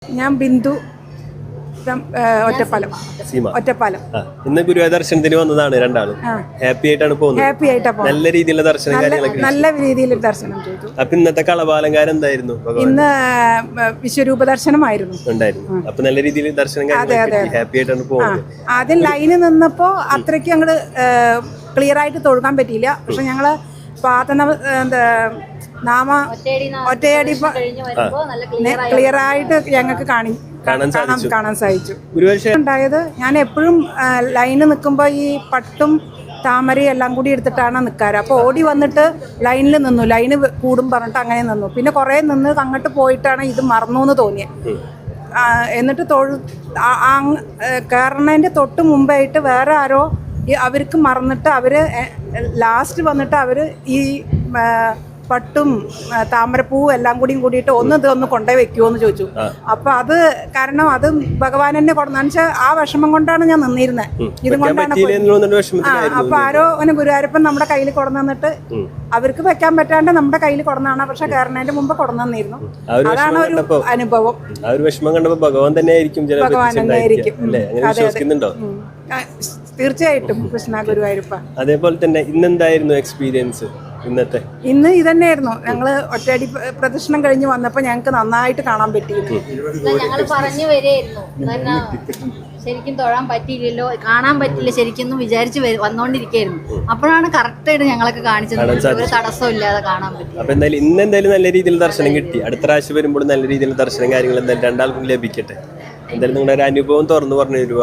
ഞാൻ ബിന്ദു ഒറ്റപ്പാലം. ഒറ്റപ്പാലം. ഇന്ന് ഗുരുവായൂർ ദർശനത്തിന് വന്നതാണ് രണ്ടാളും. ഹാപ്പി ആയിട്ടാണ് പോകുന്നത്. ഹാപ്പി ആയിട്ടാ പോകുന്നത്. നല്ല രീതിയിലുള്ള ദർശനം കാര്യങ്ങളൊക്കെ നല്ല രീതിയിൽ ദർശനം ചെയ്തു. അപ്പൊ ഇന്നത്തെ കളഭാലങ്കാരം എന്തായിരുന്നു? ഇന്ന് വിശ്വരൂപ ദർശനമായിരുന്നു. ഉണ്ടായിരുന്നു. അപ്പൊ നല്ല രീതിയിൽ ദർശനം കാര്യങ്ങളൊക്കെ ഹാപ്പി ആയിട്ടാണ് പോകുന്നത്. ആദ്യം ലൈന് നിന്നപ്പോ അത്രയ്ക്ക് അങ്ങോട്ട് ക്ലിയർ ആയിട്ട് തൊഴുകാൻ പറ്റിയില്ല. പക്ഷെ ഞങ്ങള് ഒറ്റയടി ക്ലിയർ ആയിട്ട് ഞങ്ങൾക്ക് കാണാൻ സാധിച്ചു. ഉണ്ടായത് ഞാൻ എപ്പോഴും ലൈന് നിൽക്കുമ്പോൾ ഈ പട്ടും താമരയും എല്ലാം കൂടി എടുത്തിട്ടാണ് നിൽക്കാറ്. അപ്പോൾ ഓടി വന്നിട്ട് ലൈനിൽ നിന്നു. ലൈന് കൂടും പറഞ്ഞിട്ട് അങ്ങനെ നിന്നു. പിന്നെ കുറേ നിന്ന് അങ്ങോട്ട് പോയിട്ടാണ് ഇത് മറന്നു എന്ന് തോന്നിയത്. എന്നിട്ട് കയറുന്നതിൻ്റെ തൊട്ട് മുമ്പായിട്ട് വേറെ ആരോ അവർക്ക് മറന്നിട്ട് അവർ ലാസ്റ്റ് വന്നിട്ട് അവർ ഈ പട്ടും താമരപ്പൂവും എല്ലാം കൂടിയിട്ട് ഒന്ന് കൊണ്ടേ വെക്കുമോ എന്ന് ചോദിച്ചു. അപ്പൊ അത് കാരണം അത് ഭഗവാൻ എന്നെ കൊണ്ടെന്ന് വെച്ചാൽ ആ വിഷമം കൊണ്ടാണ് ഞാൻ നിന്നിരുന്നത്. ഇതും കൊണ്ടാണ്. അപ്പൊ ആരോ അങ്ങനെ ഗുരുവായൂരപ്പൻ നമ്മുടെ കയ്യിൽ കൊണ്ടുവന്നിട്ട് അവർക്ക് വെക്കാൻ പറ്റാണ്ട് നമ്മുടെ കയ്യിൽ കൊണ്ടുവന്നാണ്. പക്ഷെ കയറുന്നതിന്റെ മുമ്പ് കൊണ്ടുവന്നിരുന്നു. അതാണ് ഒരു അനുഭവം. ഭഗവാൻ തന്നെ ആയിരിക്കും. തീർച്ചയായിട്ടും കൃഷ്ണ ഗുരുവായൂരപ്പ. അതേപോലെ തന്നെ ഇന്നെന്തായിരുന്നു എക്സ്പീരിയൻസ്? ഇന്ന് ഇതന്നെയായിരുന്നു. ഞങ്ങള് ഒറ്റയടി പ്രദർശനം കഴിഞ്ഞ് വന്നപ്പോ ഞങ്ങൾക്ക് നന്നായിട്ട് കാണാൻ പറ്റിയിരുന്നു. ഞങ്ങൾ പറഞ്ഞു വരെയായിരുന്നു. കാരണം ശരിക്കും തൊഴാൻ പറ്റിയില്ലല്ലോ, കാണാൻ പറ്റില്ല ശരിക്കും വിചാരിച്ച് വന്നോണ്ടിരിക്കായിരുന്നു. അപ്പോഴാണ് കറക്റ്റായിട്ട് ഞങ്ങളൊക്കെ കാണിച്ചത്. ഒരു തടസ്സമില്ലാതെ കാണാൻ പറ്റി. അപ്പൊ എന്തായാലും ഇന്ന് എന്തായാലും നല്ല രീതിയിൽ ദർശനം കിട്ടി. അടുത്ത പ്രാവശ്യം വരുമ്പോൾ നല്ല രീതിയിൽ ദർശനം കാര്യങ്ങൾ എന്തായാലും രണ്ടാൾക്കും ലഭിക്കട്ടെ. എന്തായാലും നിങ്ങളുടെ ഒരു അനുഭവം തുറന്നു പറഞ്ഞു ഒരുപാട്.